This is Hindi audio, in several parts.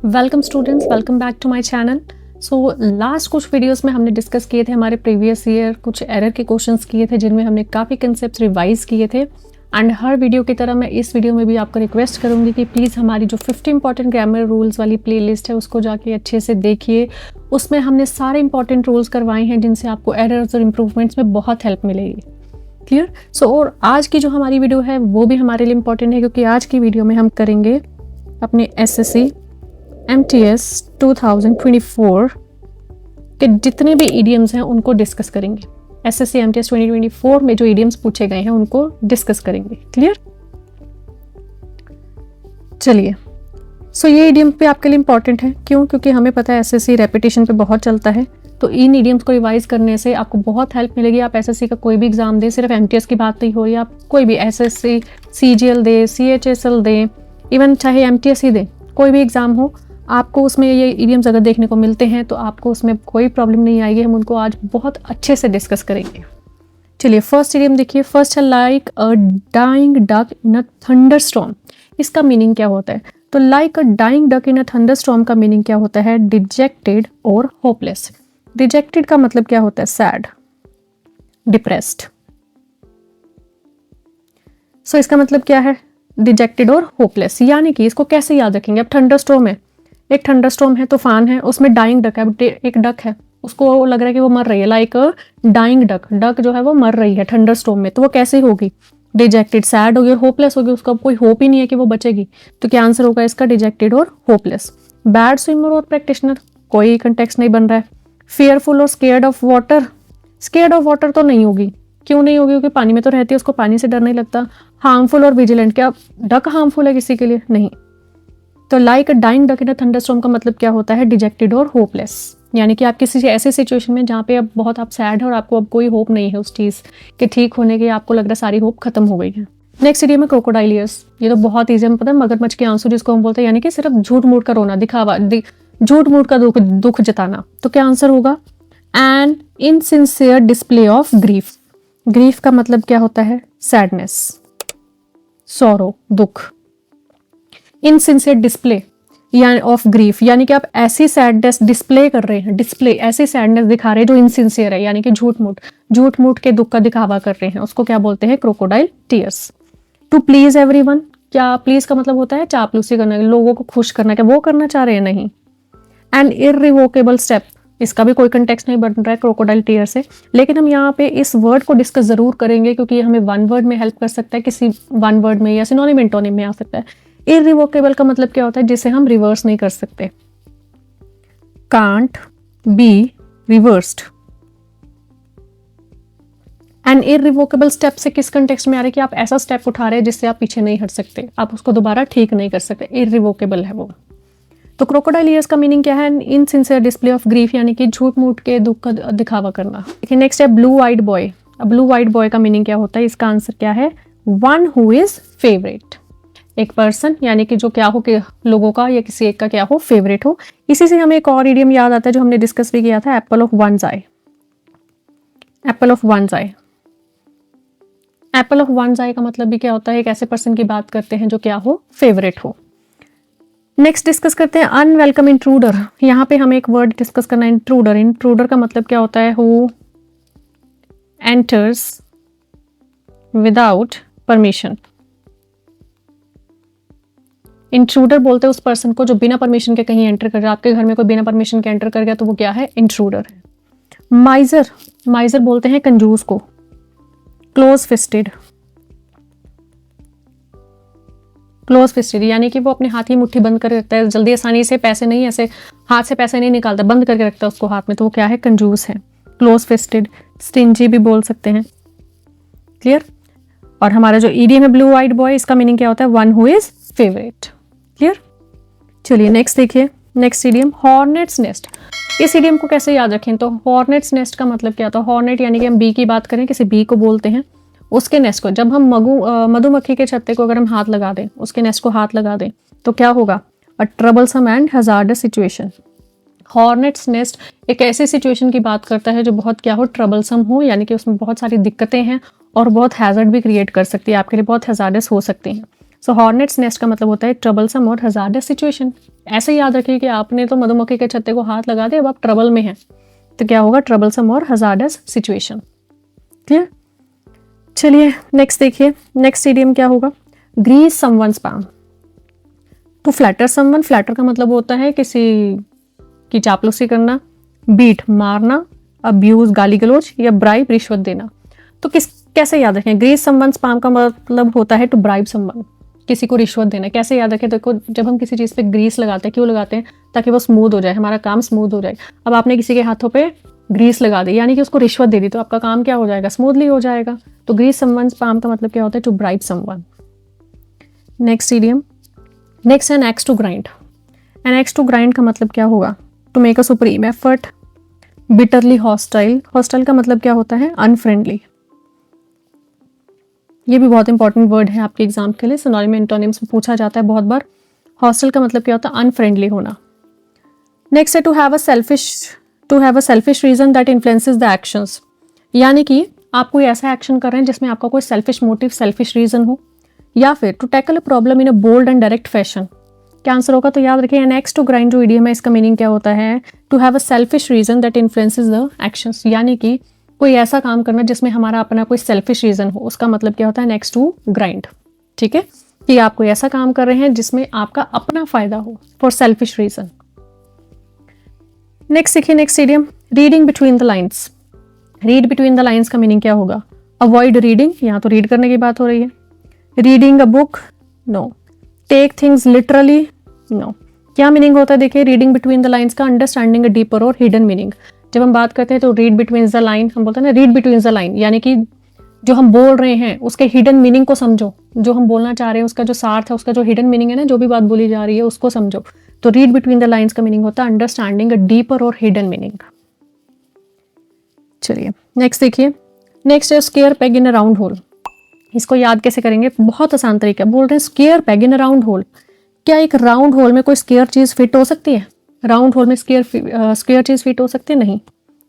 Welcome students, welcome back to my channel. So last कुछ वीडियोस में हमने डिस्कस किए थे हमारे प्रीवियस ईयर कुछ एरर के क्वेश्चंस किए थे जिनमें हमने काफ़ी कंसेप्ट्स रिवाइज किए थे। एंड हर वीडियो की तरह मैं इस वीडियो में भी आपको रिक्वेस्ट करूंगी कि प्लीज़ हमारी जो 50 इंपॉर्टेंट ग्रामर रूल्स वाली प्लेलिस्ट है उसको जाके अच्छे से देखिए। उसमें हमने सारे इंपॉर्टेंट रूल्स करवाए हैं जिनसे आपको एरर्स और इम्प्रूवमेंट्स में बहुत हेल्प मिलेगी। क्लियर? और आज की जो हमारी वीडियो है वो भी हमारे लिए इम्पॉर्टेंट है क्योंकि आज की वीडियो में हम करेंगे अपने SSC MTS 2024 के जितने भी ईडियम्स हैं उनको डिस्कस करेंगे। SSC MTS 2024 में जो ईडियम्स पूछे गए हैं उनको डिस्कस करेंगे। क्लियर? चलिए, ये ईडियम पे आपके लिए इंपॉर्टेंट है। क्यों? क्योंकि हमें पता है SSC रेपिटेशन पे बहुत चलता है, तो इन ईडियम्स को रिवाइज करने से आपको बहुत हेल्प मिलेगी। आप SSC का कोई भी एग्जाम दें, सिर्फ MTS की बात नहीं हो रही, आप कोई भी SSC CGL दे, CHSL दें, इवन चाहे MTS ही दें, कोई भी एग्जाम हो, आपको उसमें ये ईडियम्स अगर देखने को मिलते हैं तो आपको उसमें कोई प्रॉब्लम नहीं आएगी। हम उनको आज बहुत अच्छे से डिस्कस करेंगे। चलिए, फर्स्ट ईडियम देखिए। फर्स्ट है like a dying duck in a thunderstorm. इसका मीनिंग क्या होता है? तो like a dying duck in a thunderstorm का मीनिंग क्या होता है? डिजेक्टेड और होपलेस। डिजेक्टेड का मतलब क्या होता है? Sad, depressed. इसका मतलब क्या है? डिजेक्टेड और होपलेस। यानी कि इसको कैसे याद रखेंगे? अब थंडरस्टॉर्म है, एक थंडरस्टॉर्म है, तूफान है, उसमें डाइंग डक है, एक डक है, उसको लग रहा है कि वो मर रही है, लाइक डाइंग डक। डक जो है वो मर रही है थंडरस्टॉर्म में, तो वो कैसे होगी? डिजेक्टेड, सैड होगी और होपलेस होगी, उसका कोई होप ही नहीं है कि वो बचेगी। तो क्या आंसर होगा इसका? डिजेक्टेड और होपलेस। बैड स्विमर और प्रैक्टिशनर, कोई कंटेक्स्ट नहीं बन रहा है। फियरफुल और scared of water, scared of water तो नहीं होगी। क्यों नहीं होगी? क्योंकि पानी में तो रहती है, उसको पानी से डर नहीं लगता। हार्मफुल और विजिलेंट, क्या डक हार्मफुल है किसी के लिए? नहीं। तो like a dying duck in a thunderstorm का मतलब क्या होता है? डिजेक्टेड और होपलेस। यानी कि आप किसी ऐसे सिचुएशन में जहाँ पे अब बहुत आप सैड है और आपको अब कोई होप नहीं है उस चीज़ के ठीक होने की, आपको लग रहा है सारी होप खत्म हो गई है। नेक्स्ट इडियम है क्रोकोडाइल ईयर्स। ये तो बहुत ईजी है, पता है, मगरमच्छ के आंसू जिसको हम बोलते हैं, यानी कि सिर्फ झूठ मूठ का रोना, दिखावा, झूठ मूठ का दुख जताना। तो क्या आंसर होगा? An insincere display of grief. Grief का मतलब क्या होता है? सैडनेस, सॉरो, दुख। इनसिंसियर डिस्प्ले यानी ऑफ ग्रीफ, यानी कि आप ऐसी सैडनेस डिस्प्ले कर रहे हैं, डिस्प्ले ऐसी सैडनेस दिखा रहे हैं जो इनसिंसियर है, यानी कि झूठ मूठ के दुख का दिखावा कर रहे हैं, उसको क्या बोलते हैं? Crocodile tears. To please everyone, क्या प्लीज का मतलब होता है चापलूसी करना, लोगों को खुश करना, क्या वो करना चाह रहे हैं? नहीं। एन इररिवोकेबल स्टेप, इसका भी कोई कंटेक्स्ट नहीं बन रहा है क्रोकोडाइल टीयर से, लेकिन हम यहाँ पे इस वर्ड को डिस्कस जरूर करेंगे क्योंकि ये हमें वन वर्ड में हेल्प कर सकता है, किसी वन वर्ड में या सिनोनिम एंटोनिम में आ सकता है। इररिवोकेबल का मतलब क्या होता है? जिसे हम रिवर्स नहीं कर सकते। Can't be reversed. And irrevocable step से किस कंटेक्स्ट में आ रहा है? कि आप ऐसा स्टेप उठा रहे हैं जिससे आप पीछे नहीं हट सकते, आप उसको दोबारा ठीक नहीं कर सकते, इररिवोकेबल है वो। तो क्रोकोडाइल ईयर्स का मीनिंग क्या है? इनसिंसियर डिस्प्ले ऑफ ग्रीफ, यानी कि झूठ मूठ के दुख का दिखावा करना। देखिए, नेक्स्ट है ब्लू आइड बॉय। अब ब्लू आइड बॉय का मीनिंग क्या होता है? इसका आंसर क्या है? वन हु इज फेवरेट, एक पर्सन, यानी कि जो क्या हो कि लोगों का या किसी एक का क्या हो? फेवरेट हो। इसी से हमें एक और इडियम याद आता है जो हमने डिस्कस भी किया था, apple of one's eye. Apple of one's eye, apple of one's eye का मतलब भी क्या होता है? एक ऐसे पर्सन की बात करते हैं जो क्या हो? फेवरेट हो। नेक्स्ट डिस्कस करते हैं अनवेलकम इंट्रूडर। यहाँ पे हमें एक वर्ड डिस्कस करना है, इंट्रूडर। इंट्रूडर का मतलब क्या होता है? Who enters without permission. Intruder बोलते हैं उस पर्सन को जो बिना परमिशन के कहीं एंटर कर रहा है। आपके घर में कोई बिना परमिशन के एंटर कर गया तो वो क्या है? इंट्रूडर है। माइजर, माइजर बोलते हैं कंजूस को। क्लोज फिस्टेड, क्लोज फिस्टेड यानी कि वो अपने हाथ की मुट्ठी बंद कर रखता है, जल्दी आसानी से पैसे नहीं, ऐसे हाथ से पैसे नहीं निकालता, बंद करके रखता है उसको हाथ में, तो वो क्या है? कंजूस है। क्लोज फिस्टेड, स्टिंजी भी बोल सकते हैं। क्लियर? और हमारा जो ईडियम है ब्लू आइड बॉय, इसका मीनिंग क्या होता है? One who is favourite. Clear? चलिए नेक्स्ट देखिए। Next idiom hornets nest. इस ईडियम को कैसे याद रखें? तो हॉर्नेट्स नेस्ट का मतलब क्या होता है? हॉर्नेट यानी कि हम बी की बात करें, किसी बी को बोलते हैं, उसके नेस्ट को जब हम मधुमक्खी के छत्ते को अगर हम हाथ लगा दें, उसके नेस्ट को हाथ लगा दें, तो क्या होगा? A troublesome and hazardous situation. Hornet's nest एक ऐसी सिचुएशन की बात करता है जो बहुत क्या हो? ट्रबलसम हो, यानी कि उसमें बहुत सारी दिक्कतें हैं और बहुत हैजर्ड भी क्रिएट कर सकती है, आपके लिए बहुत हजार्डस हो सकती हैं। सो हॉर्नेट्स नेस्ट का मतलब होता है ट्रबलसम और हजार्डस सिचुएशन। ऐसे याद रखिए कि आपने तो मधुमक्खी के छत्ते को हाथ लगा दिया, अब आप ट्रबल में हैं, तो क्या होगा, ट्रबलसम और हजार्डस सिचुएशन। क्लियर। चलिए नेक्स्ट देखिए, नेक्स्ट इडियम क्या होगा, grease someone's palm. To flatter someone, flatter का मतलब होता है किसी की चापलूसी करना, बीट मारना, अब्यूज गाली गलौज, या ब्राइब रिश्वत देना। तो कैसे याद रखें, ग्रीस समवन्स पाम का मतलब होता है टू ब्राइब समवन, किसी को रिश्वत देना। कैसे याद रखें, देखो जब हम किसी चीज़ पे ग्रीस लगाते हैं, क्यों लगाते हैं, ताकि वो स्मूथ हो जाए, हमारा काम स्मूथ हो जाए। अब आपने किसी के हाथों पे ग्रीस लगा दी, यानी कि उसको रिश्वत दे दी, तो आपका काम क्या हो जाएगा, स्मूथली हो जाएगा। तो ग्रीस समवन्स पाम का मतलब क्या होता है, to bribe someone. Next idiom, next an axe to grind. An axe to grind का मतलब क्या होगा, to make a supreme effort, bitterly hostile. Hostile का मतलब क्या होता है, अनफ्रेंडली। ये भी बहुत इंपॉर्टेंट वर्ड है आपके एग्जाम के लिए, सिनोनिम एंटोनिम्स में पूछा जाता है बहुत बार। हॉस्टाइल का मतलब क्या होता है, अनफ्रेंडली होना। नेक्स्ट है to have a selfish reason that influences the actions, यानी कि आप कोई ऐसा एक्शन कर रहे हैं जिसमें आपका कोई सेल्फिश मोटिव, सेल्फिश रीजन हो। या फिर to tackle a problem in a bold and direct fashion. क्या आंसर होगा, तो याद रखिए एन एक्स टू ग्राइंड जो इडियम है, इसका मीनिंग क्या होता है, to have a selfish reason that influences the actions, यानी कि कोई ऐसा काम करना जिसमें हमारा अपना कोई सेल्फिश रीजन हो, उसका मतलब क्या होता है, नेक्स्ट टू ग्राइंड। ठीक है, कि आप कोई ऐसा काम कर रहे हैं जिसमें आपका अपना फायदा हो, फॉर सेल्फिश रीजन। नेक्स्ट देखिए, next idiom, reading between the lines. Read between the lines का मीनिंग क्या होगा, अवॉइड रीडिंग, यहाँ तो रीड करने की बात हो रही है। Reading a book, no. Take things literally, no. क्या मीनिंग होता है, देखिए रीडिंग बिटवीन द लाइन्स का अंडरस्टैंडिंग अ डीपर और हिडन मीनिंग। जब हम बात करते हैं तो रीड बिटवीन द लाइन, हम बोलते हैं ना रीड बिटवीन द लाइन, यानी कि जो हम बोल रहे हैं उसके हिडन मीनिंग को समझो, जो हम बोलना चाह रहे हैं उसका जो सार्थ है, उसका जो हिडन मीनिंग है ना, जो भी बात बोली जा रही है उसको समझो। तो रीड बिटवीन द लाइन्स का मीनिंग होता है अंडरस्टैंडिंग अ डीपर और हिडन मीनिंग। चलिए नेक्स्ट देखिए, नेक्स्ट है स्क्वायर पेग इन अ राउंड होल। इसको याद कैसे करेंगे, बहुत आसान तरीका, बोल रहे हैं स्क्वायर पेग इन अ राउंड होल। क्या एक राउंड होल में कोई स्क्वायर चीज फिट हो सकती है, राउंड होल में स्क्वायर चीज फिट हो सकती है, नहीं।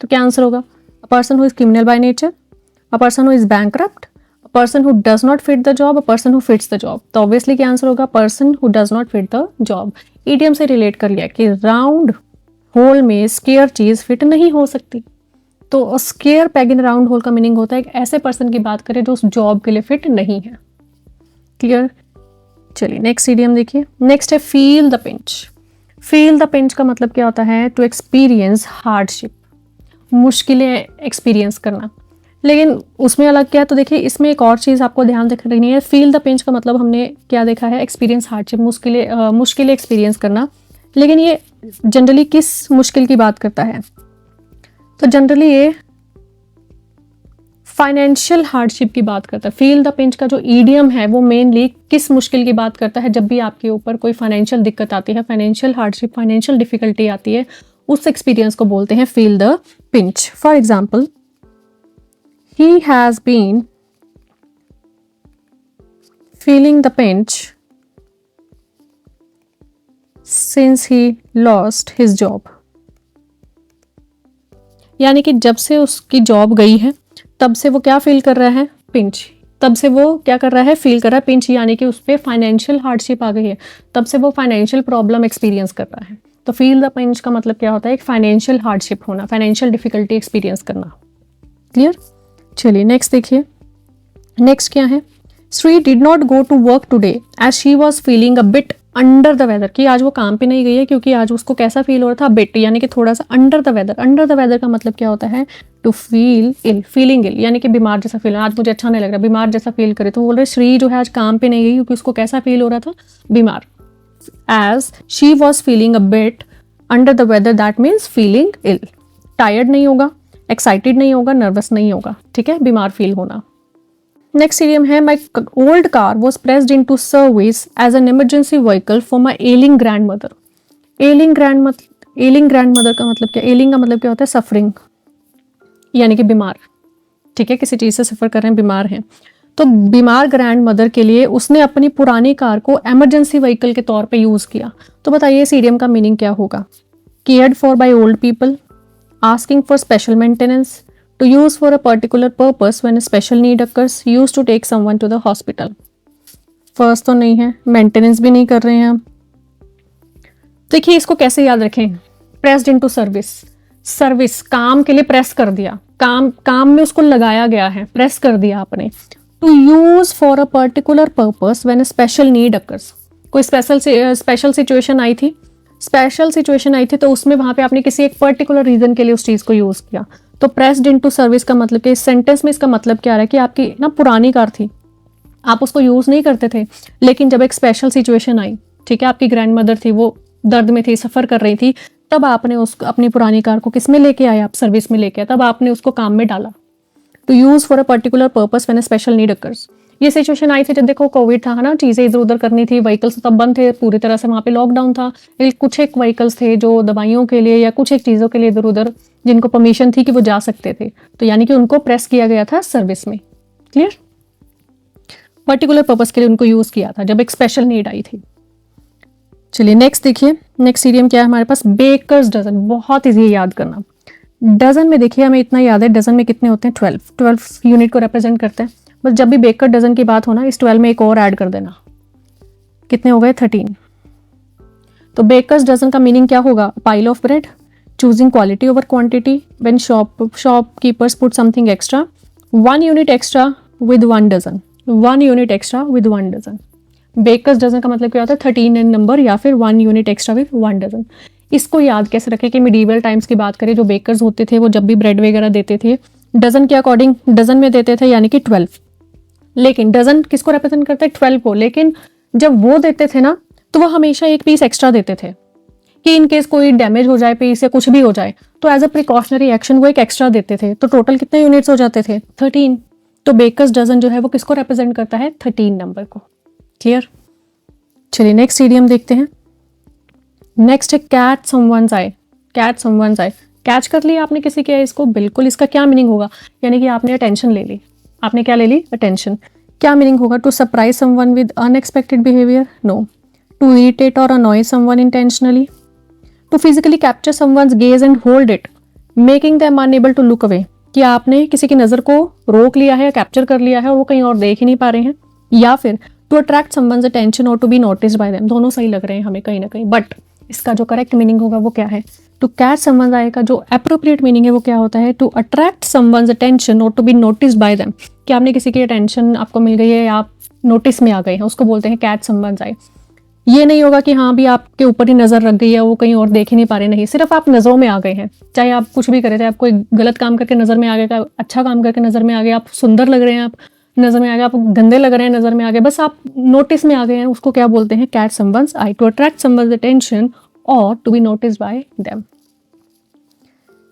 तो क्या आंसर होगा, a person who is criminal by nature, a person who is bankrupt, a person who does not fit the job, a person who fits the job. तो ऑब्वियसली क्या आंसर होगा, person who does not fit the job. Idiom से रिलेट कर लिया कि राउंड होल में स्क्वायर चीज फिट नहीं हो सकती। तो square peg in round whole का मीनिंग होता है एक ऐसे पर्सन की बात करें जो उस जॉब के लिए फिट नहीं है। क्लियर। चलिए नेक्स्ट इडियम देखिए, नेक्स्ट है feel the pinch. Feel the pinch का मतलब क्या होता है, टू एक्सपीरियंस हार्डशिप, मुश्किलें एक्सपीरियंस करना। लेकिन उसमें अलग क्या है, तो देखिए इसमें एक और चीज़ आपको ध्यान रखनी है। फील द पिंच का मतलब हमने क्या देखा है, एक्सपीरियंस हार्डशिप, मुश्किलें एक्सपीरियंस करना। लेकिन ये जनरली किस मुश्किल की बात करता है, तो जनरली ये फाइनेंशियल हार्डशिप की बात करता है। फील द पिंच का जो ईडियम है वो मेनली किस मुश्किल की बात करता है, जब भी आपके ऊपर कोई फाइनेंशियल दिक्कत आती है, फाइनेंशियल हार्डशिप, फाइनेंशियल डिफिकल्टी आती है, उस एक्सपीरियंस को बोलते हैं feel the pinch. For example, he has been feeling the pinch since he lost his job, यानी कि जब से उसकी जॉब गई है तब से वो क्या फील कर रहा है, पिंच। तब से वो क्या कर रहा है, फील कर रहा है पिंच, यानी कि उस पर फाइनेंशियल हार्डशिप आ गई है, तब से वो फाइनेंशियल प्रॉब्लम एक्सपीरियंस कर रहा है। तो फील द पिंच का मतलब क्या होता है, एक फाइनेंशियल हार्डशिप होना, फाइनेंशियल डिफिकल्टी एक्सपीरियंस करना। क्लियर। चलिए नेक्स्ट देखिए, नेक्स्ट क्या है, Shree did not go to work today as she was feeling a bit under the weather, कि आज वो काम पे नहीं गई है क्योंकि आज उसको कैसा फील हो रहा था, बिट, यानी कि थोड़ा सा under the weather. Under the weather का मतलब क्या होता है, to feel ill, feeling ill, यानी कि बीमार जैसा फील, आज मुझे अच्छा नहीं लग रहा, बीमार जैसा फील करे। तो बोल रहे श्री जो है आज काम पे नहीं गई क्योंकि उसको कैसा फील हो रहा था, बीमार। As she was feeling a bit under the weather, that means feeling ill. Tired नहीं होगा, एक्साइटेड नहीं होगा, नर्वस नहीं होगा, ठीक है, बीमार फील होना। नेक्स्ट इडियम है, my old car was pressed into service as an emergency vehicle for my ailing grandmother. Ailing grandmother का मतलब क्या, एलिंग का मतलब क्या होता है, सफरिंग, यानी कि बीमार। ठीक है, किसी चीज़ से सफ़र कर रहे हैं, बीमार हैं। तो बीमार ग्रैंड मदर के लिए उसने अपनी पुरानी कार को एमरजेंसी व्हीकल के तौर पे यूज़ किया। तो बताइए इस इडियम का मीनिंग क्या होगा, cared for by old people, asking for special maintenance, to use for a particular purpose when a special need occurs, used to take someone to the hospital। First तो नहीं है, मेंटेनेंस भी नहीं कर रहे हैं हम। देखिए इसको कैसे याद रखें, प्रेस्ड इनटू सर्विस, सर्विस काम के लिए प्रेस कर दिया, काम में उसको लगाया गया है, प्रेस कर दिया आपने। To use for a particular purpose when a special need occurs, कोई स्पेशल सिचुएशन आई थी, तो उसमें वहां पे आपने किसी एक पर्टिकुलर रीजन के लिए उस चीज को यूज किया। तो प्रेस्ड इनटू सर्विस का मतलब कि इस सेंटेंस में इसका मतलब क्या है कि आपकी ना पुरानी कार थी, आप उसको यूज नहीं करते थे, लेकिन जब एक स्पेशल सिचुएशन आई, ठीक है, आपकी ग्रैंड मदर थी, वो दर्द में थी, सफर कर रही थी, तब आपने उसको अपनी पुरानी कार को किस में लेके आए, आप सर्विस में लेके आए, तब आपने उसको काम में डाला। To use for a particular purpose when a special need occurs. ये सिचुएशन आई थी जब देखो कोविड था, है ना, चीजें इधर उधर करनी थी, व्हीकल्स तब बंद थे पूरी तरह से, वहां पे लॉकडाउन था, कुछ एक व्हीकल्स थे जो दवाइयों के लिए या कुछ एक चीजों के लिए इधर उधर जिनको परमिशन थी कि वो जा सकते थे, तो यानी कि उनको प्रेस किया गया था सर्विस में। क्लियर, पर्टिकुलर पर्पस के लिए उनको यूज किया था जब एक स्पेशल नीड आई थी। चलिए नेक्स्ट देखिए, नेक्स्ट इडियम क्या है हमारे पास, बेकर्स डजन। बहुत इजी है याद करना। डजन में देखिए हमें इतना याद है, डजन में कितने होते हैं, 12 यूनिट को रिप्रेजेंट करते हैं। बस जब भी बेकर डजन की बात हो ना, इस 12 में एक और ऐड कर देना, कितने हो गए, 13। तो बेकर्स डजन का मीनिंग क्या होगा, pile of bread, choosing quality over quantity, when shopkeepers put something extra, 1 unit extra with 1 dozen, 1 unit extra with 1 dozen. Baker's dozen का मतलब क्या होता है, 13 इन नंबर या फिर 1 यूनिट एक्स्ट्रा विद 1 डजन। इसको याद कैसे रखें कि मिडीवल टाइम्स की बात करें, जो बेकर्स होते थे वो जब भी ब्रेड वगैरह देते थे डजन के अकॉर्डिंग डजन में देते थे, यानी कि 12। लेकिन डजन किसको रिप्रेजेंट करता है, 12 को। लेकिन जब वो देते थे ना, तो वो हमेशा एक पीस एक्स्ट्रा देते थे कि इन केस कोई डैमेज हो जाए पीस या कुछ भी हो जाए, तो एज अ प्रिकॉशनरी एक्शन वो एक एक्स्ट्रा देते थे। तो टोटल कितने यूनिट्स हो जाते थे, 13। तो बेकर्स डजन जो है वो किसको रिप्रेजेंट करता है, 13 नंबर को। क्लियर, चलिए नेक्स्ट इडियम देखते हैं। नेक्स्ट है कैच समवन्स आई, कैच समवन्स आई। कैच कर लिया आपने किसी के इसको, बिल्कुल। इसका क्या मीनिंग होगा, यानी कि आपने अटेंशन ले ली, आपने क्या ले ली, अटेंशन। क्या मीनिंग होगा, to surprise someone with unexpected behaviour, no. To irritate और annoy someone intentionally, to physically capture someone's gaze and hold it making them unable to look away, कि आपने किसी की नजर को रोक लिया है, कैप्चर कर लिया है और वो कहीं और देख ही नहीं पा रहे हैं। या फिर टू अट्रैक्ट समवन्स अटेंशन और to be noticed by them, दोनों सही लग रहे हैं हमें कहीं ना कहीं, बट इसका जो करेक्ट मीनिंग होगा वो क्या है, टू कैच समवन्स आई का जो अप्रोप्रिएट मीनिंग है वो क्या होता है, टू अट्रैक्ट समवन्स अटेंशन और to be noticed by them, कि आपने किसी की अटेंशन आपको मिल गई है या आप नोटिस में आ गए हैं, उसको बोलते हैं कैच समवन्स आई। ये नहीं होगा कि हाँ भी आपके ऊपर ही नजर रख गई है, वो कहीं और देख ही नहीं पा रहे, नहीं, सिर्फ आप नजरों में आ गए हैं। चाहे आप कुछ भी करें, चाहे आप कोई गलत काम करके नजर में आ गए, अच्छा काम करके नजर में आ गए, आप सुंदर लग रहे हैं, आप नजर में आ गए, आप गंदे लग रहे हैं नजर में आ गए, बस आप नोटिस में आ गए हैं, उसको क्या बोलते हैं, catch someone's eye, to attract someone's attention और to be noticed by them.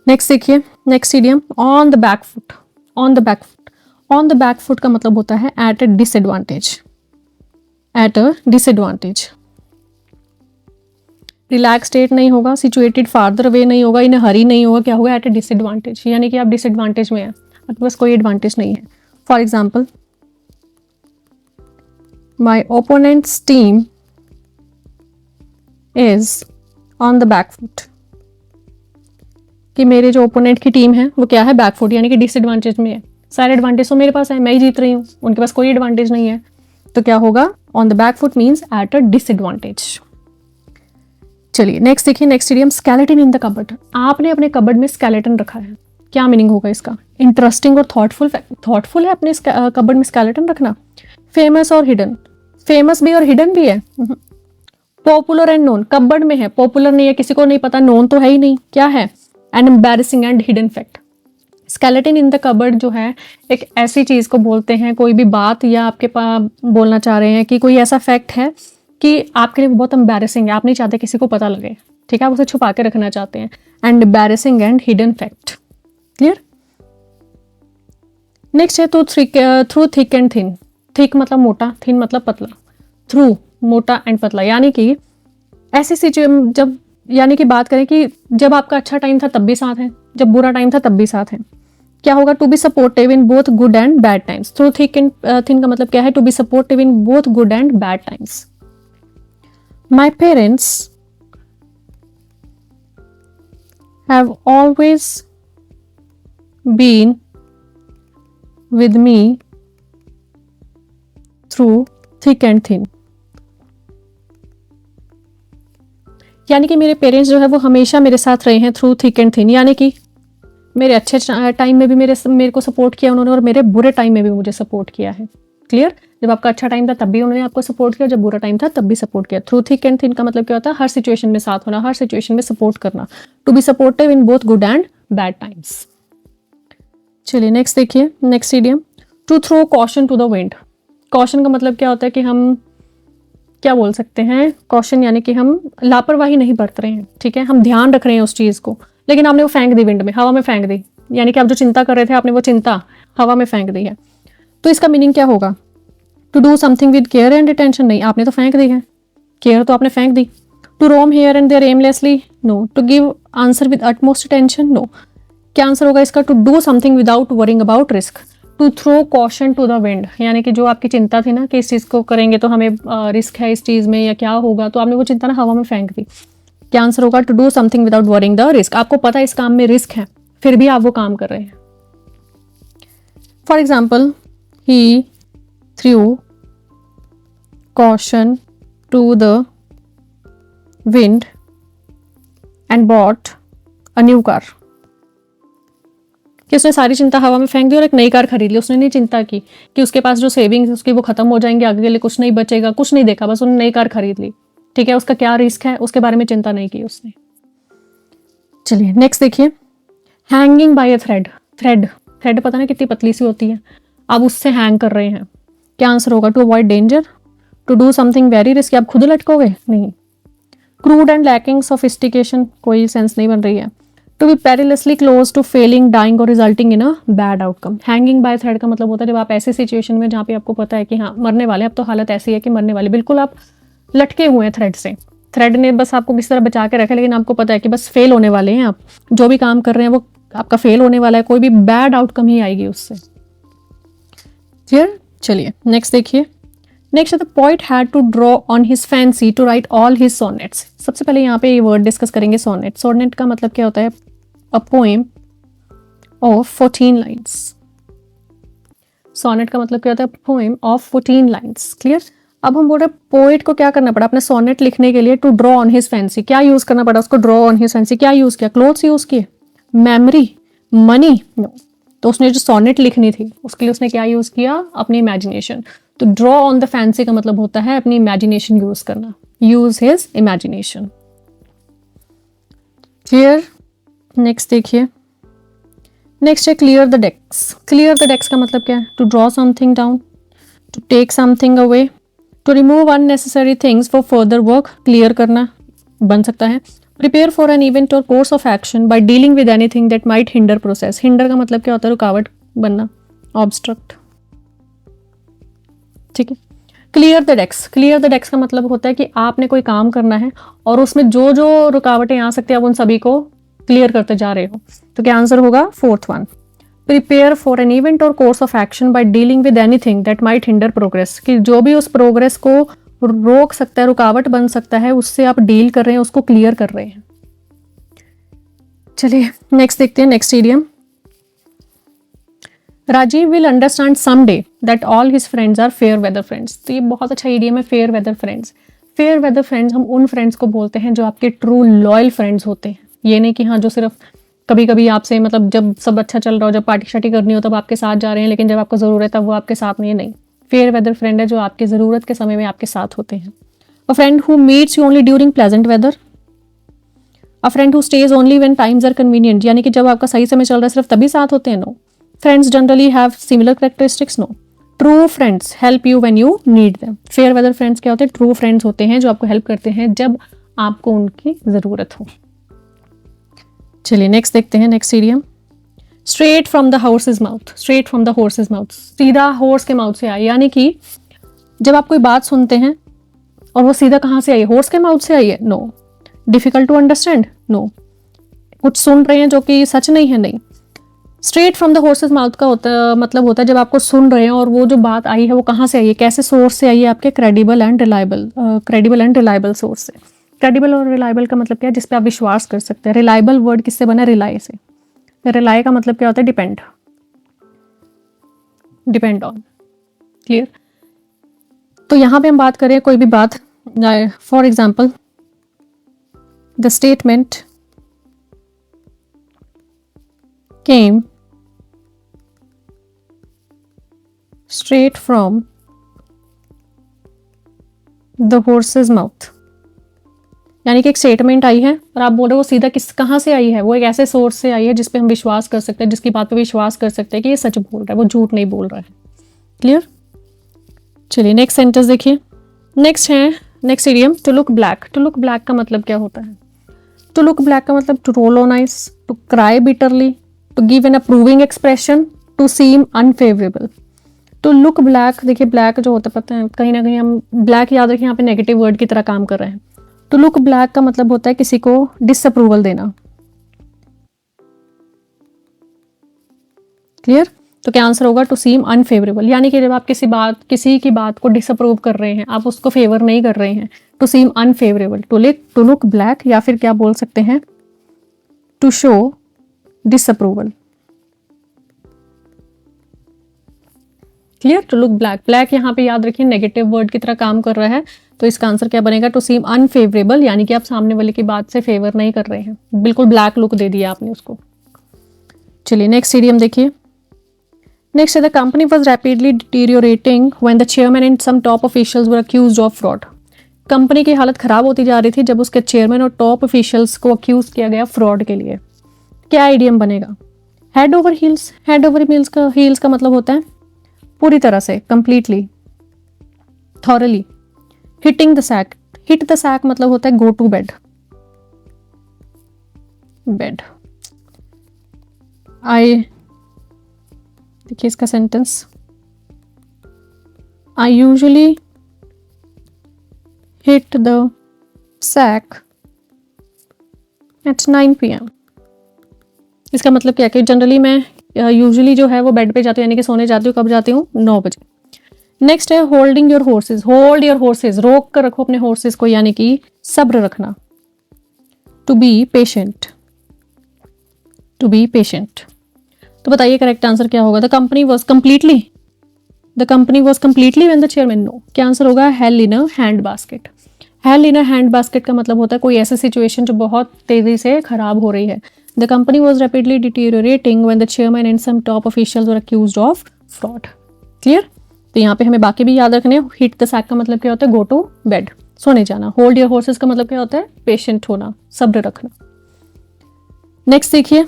Next देखिए, next idiom, on the back foot. On the back foot, on the back foot का मतलब होता है at a disadvantage, at a disadvantage. Relax state नहीं होगा, सिचुएटेड फार्दर अवे नहीं होगा, इन हरी नहीं होगा, क्या होगा, एट अ डिसएडवांटेज, यानी कि आप डिसएडवांटेज में हैं, आपके पास कोई एडवांटेज नहीं है। For example, my opponents team is on the back foot, कि मेरे जो ओपोनेंट की टीम है वो क्या है, बैक फुट, यानी कि डिसएडवांटेज में है। सारे एडवांटेज तो मेरे पास है, मैं ही जीत रही हूँ, उनके पास कोई एडवांटेज नहीं है। तो क्या होगा, on the back foot means eight a disadvantage. चलिए नेक्स्ट देखिए, next idiom, skeleton in the cupboard. आपने अपने कबर्ड में स्केलेटन रखा है, क्या मीनिंग होगा इसका, इंटरेस्टिंग और थॉटफुल। थॉटफुल है अपने कबर्ड में स्केलेटन रखना। फेमस और हिडन, फेमस भी और हिडन भी है। पॉपुलर एंड नोन, कबर्ड में है, पॉपुलर नहीं है, किसी को नहीं पता, नोन तो है ही नहीं, क्या है, an embarrassing and hidden fact. Skeleton in the cupboard जो है एक ऐसी चीज को बोलते हैं, कोई भी बात या आपके पास बोलना चाह रहे हैं कि कोई ऐसा फैक्ट है कि आपके लिए बहुत एम्बैरेसिंग है, आप नहीं चाहते किसी को पता लगे, ठीक है, आप उसे छुपा के रखना चाहते हैं, and embarrassing and hidden fact. Clear, next है तो through thick and thin. Thick मतलब मोटा, थिन मतलब पतला, थ्रू मोटा एंड पतला, यानी कि ऐसी सिचुएशन जब, यानी कि बात करें कि जब आपका अच्छा टाइम था तब भी साथ हैं, जब बुरा टाइम था तब भी साथ हैं। क्या होगा, to be supportive in both good and bad times. Through thick and thin का मतलब क्या है, to be supportive in both good and bad times. My parents have always been with me through thick and thin, यानी कि मेरे पेरेंट्स जो है वो हमेशा मेरे साथ रहे हैं थ्रू थिक एंड थिन, यानी कि मेरे अच्छे टाइम में भी मेरे को सपोर्ट किया उन्होंने, और मेरे बुरे टाइम में भी मुझे सपोर्ट किया है। क्लियर? जब आपका अच्छा टाइम था तब भी उन्होंने आपको सपोर्ट किया, जब बुरा टाइम था तब भी सपोर्ट किया। थ्रू थिक एंड थिन का मतलब क्या होता है? हर सिचुएशन में साथ होना, हर सिचुएशन में सपोर्ट करना, to be supportive in both good and bad times. चलिए नेक्स्ट देखिए, next idiom, to throw caution to the wind. Caution का मतलब क्या होता है कि हम क्या बोल सकते हैं? कॉशन यानी कि हम लापरवाही नहीं बरत रहे हैं, ठीक है, हम ध्यान रख रहे हैं उस चीज़ को, लेकिन आपने वो फेंक दी विंड में, हवा में फेंक दी, यानी कि आप जो चिंता कर रहे थे आपने वो चिंता हवा में फेंक दी है। तो इसका मीनिंग क्या होगा? To do something with care and attention, नहीं, आपने तो फेंक दी है, केयर तो आपने फेंक दी। To roam here and there aimlessly, no. To give answer with utmost attention, no. क्या आंसर होगा इसका? To do something without worrying about risk. To throw caution to the wind, यानी कि जो आपकी चिंता थी ना कि इस चीज़ को करेंगे तो हमें रिस्क है इस चीज़ में या क्या होगा, तो आपने वो चिंता ना हवा में फेंक दी। क्या आंसर होगा? To do something without worrying the risk. आपको पता है इस काम में रिस्क है, फिर भी आप वो काम कर रहे हैं। For example, he through caution to the wind and bought a new car। कि उसने सारी चिंता हवा में फेंक दी और एक नई कार खरीद ली। उसने नहीं चिंता की कि उसके पास जो सेविंग्स उसकी वो खत्म हो जाएंगे, आगे के लिए कुछ नहीं बचेगा, कुछ नहीं देखा, बस उन्होंने नई कार खरीद ली। ठीक है, उसका क्या रिस्क है उसके बारे में चिंता नहीं की उसने। चलिए नेक्स्ट देखिए, हैंगिंग बाय अ थ्रेड। थ्रेड, थ्रेड पता नहीं कितनी पतली सी होती है, आप उससे हैंग कर रहे हैं। क्या आंसर होगा? To avoid danger, to do something very risky, आप खुद लटकोगे? नहीं। क्रूड एंड लैकिंग सोफिस्टिकेशन, कोई सेंस नहीं बन रही है। To be perilously close to failing, dying और resulting in a bad outcome. Hanging by thread का मतलब होता है जब आप ऐसे सिचुएशन में जहाँ पे आपको पता है कि हाँ मरने वाले, अब तो हालत ऐसी है कि मरने वाले, बिल्कुल आप लटके हुए हैं थ्रेड से, थ्रेड ने बस आपको किस तरह बचा के रखा, लेकिन आपको पता है कि बस फेल होने वाले हैं आप, जो भी काम कर रहे हैं वो आपका फेल होने वाला है, कोई भी बैड आउटकम ही आएगी उससे। क्लियर? चलिए नेक्स्ट देखिए, next the poet had to draw on his fancy to write all his sonnets. सबसे पहले यहाँ पे ये वर्ड डिस्कस करेंगे, सोनेट। सोनेट का मतलब क्या होता है? A poem of 14 lines. Sonnet का मतलब क्या होता है? Poem of 14 lines. क्लियर? अब हम बोल रहे हैं पोएट को क्या करना पड़ा अपने सोनेट लिखने के लिए? To draw on his fancy. क्या यूज करना पड़ा उसको? Draw on his fancy. क्या यूज किया? क्लोथ्स यूज किए? मेमोरी? मनी? नो। तो उसने जो सोनेट लिखनी थी उसके लिए उसने क्या यूज किया? अपनी इमेजिनेशन। तो ड्रॉ ऑन द फैंसी का मतलब होता है अपनी इमेजिनेशन यूज करना, use his imagination. Clear? Next देखिए, नेक्स्ट है clear the decks. Clear the decks का मतलब क्या है? To draw something down, to take something away, to remove unnecessary things for further work. Clear करना बन सकता है। प्रिपेयर फॉर एन इवेंट और course of action by dealing with anything that might hinder process. Hinder का मतलब क्या होता है? रुकावट बनना, ऑब्स्ट्रक्ट। ठीक है। Clear the decks, clear the decks का मतलब होता है कि आपने कोई काम करना है और उसमें जो जो रुकावटें आ सकती है आप उन सभी को क्लियर करते जा रहे हो। तो क्या आंसर होगा? Fourth one. Prepare for an event और course of action by dealing with anything that might hinder progress, कि जो भी उस प्रोग्रेस को रोक सकता है, रुकावट बन सकता है, उससे आप डील कर रहे हैं, उसको क्लियर कर रहे हैं। चलिए नेक्स्ट देखते हैं, next idiom, Rajiv will understand someday that all his friends are fair weather friends. तो ये बहुत अच्छा इडियम है, fair weather friends. Fair weather friends हम उन फ्रेंड्स को बोलते हैं जो आपके ट्रू लॉयल फ्रेंड्स होते हैं। ये नहीं कि हाँ जो सिर्फ कभी कभी आपसे मतलब जब सब अच्छा चल रहा हो, जब पार्टी शार्टी करनी हो तब आपके साथ जा रहे हैं, लेकिन जब आपको ज़रूरत है वो आपके साथ नहीं है। नहीं, फेयर वेदर फ्रेंड है जो आपकी ज़रूरत के समय में आपके साथ होते हैं। A friend who meets you only during pleasant weather. A friend who stays only when times are convenient, यानी कि जब आपका सही समय चल रहा है सिर्फ तभी साथ होते हैं। No. Friends generally have similar characteristics. No. True friends help you when you need them. Fair weather friends क्या होते हैं? ट्रू फ्रेंड्स होते हैं जो आपको हेल्प करते हैं जब आपको उनकी ज़रूरत हो। चलिए नेक्स्ट देखते हैं, next idiom, straight from the horse's mouth. Straight from the horse's mouth, सीधा हॉर्स के माउथ से आए, यानी कि जब आप कोई बात सुनते हैं और वो सीधा कहाँ से आई है? हॉर्स के माउथ से आई है? No. Difficult to understand? No. कुछ सुन रहे हैं जो कि सच नहीं है? नहीं। Straight from the horse's mouth का मतलब होता है जब आपको सुन रहे हैं और वो जो बात आई है वो कहाँ से आई है, कैसे सोर्स से आई है? आपके क्रेडिबल एंड रिलायबल सोर्स से। क्रेडिबल और रिलायबल का मतलब क्या है? जिस पे आप विश्वास कर सकते हैं। रिलायबल वर्ड किससे बना? रिलाई से। रिलाई का मतलब क्या होता है? Depend on. क्लियर? तो यहाँ पे हम बात करें कोई भी बात, for example the statement came straight from the horses mouth, यानी कि एक स्टेटमेंट आई है और आप बोल रहे हो वो सीधा कहाँ से आई है, वो एक ऐसे सोर्स से आई है जिस पे हम विश्वास कर सकते हैं, जिसकी बात पे विश्वास कर सकते हैं कि ये सच बोल रहा है, वो झूठ नहीं बोल रहा है। क्लियर? चलिए नेक्स्ट सेंटेंस देखिए। Next idiom to look black. To look black का मतलब क्या होता है? टू लुक ब्लैक का मतलब to roll on ice, to cry bitterly, to give an approving expression, to seem unfavourable. To look black, देखिए ब्लैक जो होता है पता है कहीं ना कहीं हम ब्लैक याद रखें यहाँ पे नेगेटिव वर्ड की तरह काम कर रहे हैं। टू लुक ब्लैक का मतलब होता है किसी को डिसअप्रूवल देना। क्लियर? तो क्या आंसर होगा? टू सीम अनफेवरेबल, यानी कि जब आप किसी की बात को डिसअप्रूव कर रहे हैं, आप उसको फेवर नहीं कर रहे हैं, to seem unfavourable. To look black, या फिर क्या बोल सकते हैं, to show disapproval. Clear? To look black, black यहाँ पे याद रखिए नेगेटिव वर्ड की तरह काम कर रहा है, तो इसका आंसर क्या बनेगा? टू सीम अनफेवरेबल, यानी कि आप सामने वाले की बात से फेवर नहीं कर रहे हैं, बिल्कुल ब्लैक लुक दे दिया आपने उसको। चलिए नेक्स्ट इडियम देखिए। नेक्स्ट है the company was rapidly deteriorating when the chairman and some top officials were accused of fraud. Company की हालत खराब होती जा रही थी जब उसके चेयरमैन और टॉप ऑफिशियल्स को अक्यूज किया गया फ्रॉड के लिए। क्या आइडियम बनेगा? Head over heels. Head over heels का मतलब होता है पूरी तरह से, completely, thoroughly. Hitting the sack. Hit the sack मतलब होता है गो टू बेड। देखिए इसका sentence, I usually hit the sack at 9 PM। इसका मतलब क्या है कि जनरली मैं यूजुअली जो है वो बेड पे जाती हूँ, यानी कि सोने जाती हूँ। कब जाती हूँ? 9 बजे। नेक्स्ट है holding your horse's. Hold your horse's, रोक कर रखो अपने हॉर्सेज को, यानी कि सब्र रखना। To be patient. To be patient. तो बताइए करेक्ट आंसर क्या होगा? The company was completely when the chairman. No. क्या आंसर होगा? Hell in a handbasket. Hell in a handbasket का मतलब होता है कोई ऐसी सिचुएशन जो बहुत तेजी से खराब हो रही है। The company was rapidly deteriorating when the chairman and some top officials were accused of fraud. Clear? तो यहाँ पे हमें बाकी भी याद रखने। हिट द सैक का मतलब क्या होता है? गो टू बेड, सोने जाना। होल्ड योर हॉर्सेस का मतलब क्या होता है? पेशेंट होना, सब्र रखना। नेक्स्ट देखिए।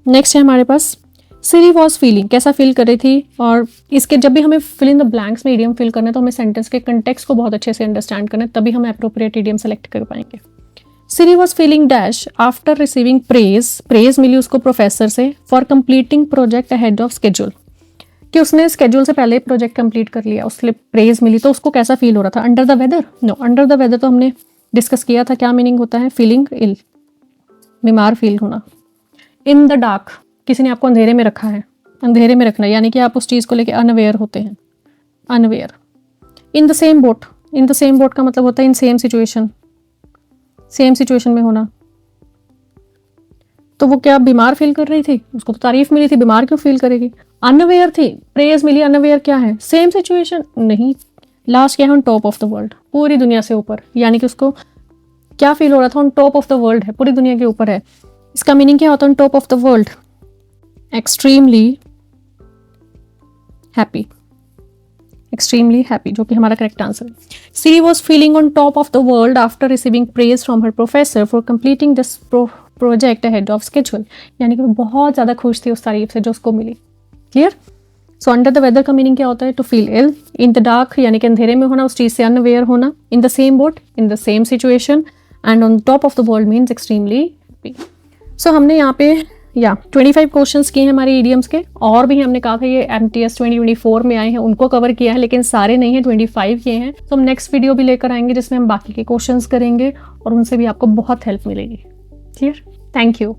नेक्स्ट है हमारे पास सिरी वॉज फीलिंग। कैसा फील कर रही थी? और इसके जब भी हमें फिल इन द ब्लैंक्स में इडियम फिल करना है तो हमें सेंटेंस के कंटेक्स्ट को बहुत अच्छे से अंडरस्टैंड करना है, तभी हम एप्रोप्रिएट इडियम सेलेक्ट कर पाएंगे। Siri was feeling dash after receiving praise मिली उसको प्रोफेसर से for completing project ahead of schedule, कि उसने स्केड्यूल से पहले प्रोजेक्ट कंप्लीट कर लिया, उसके लिए प्रेज मिली। तो उसको कैसा फील हो रहा था? Under the weather? No, under the weather तो हमने डिस्कस किया था, क्या मीनिंग होता है? फीलिंग इल, बीमार फील होना। इन द डार्क, किसी ने आपको अंधेरे में रखा है, अंधेरे में रखना, यानी कि आप उस चीज़ को लेकर अनअवेयर होते हैं, unaware. In the same boat. In the same boat का मतलब होता है in same situation, same situation में होना। तो वो क्या बीमार फील कर रही थी? उसको तो तारीफ मिली थी, बीमार क्यों फील करेगी? अनअवेयर थी, प्रेज मिली, अनअवेयर क्या है? सेम सिचुएशन नहीं। लास्ट क्या है? On top of the world, पूरी दुनिया से ऊपर, यानी कि उसको क्या फील हो रहा था? On top of the world है, पूरी दुनिया के ऊपर है। इसका मीनिंग क्या होता है? On top of the world, extremely happy, extremely happy, जो कि हमारा करेक्ट आंसर है। Siri was feeling on top of the world after receiving praise from her professor for completing this project ahead of schedule, यानी कि वो बहुत ज़्यादा खुश थी उस तारीफ से जो उसको मिली। Clear? So under the weather का मीनिंग क्या होता है? To feel ill. In the dark यानी कि अंधेरे में होना, उस चीज़ से अनअवेयर होना। In the same boat, in the same situation. And on top of the world means extremely happy. So हमने यहाँ पे 25 क्वेश्चंस किए हैं हमारे इडियम्स के, और भी हमने कहा था ये MTS 2024 में आए हैं, उनको कवर किया है, लेकिन सारे नहीं है, 25 किए हैं। तो हम नेक्स्ट वीडियो भी लेकर आएंगे जिसमें हम बाकी के क्वेश्चंस करेंगे और उनसे भी आपको बहुत हेल्प मिलेगी। क्लियर? Thank you.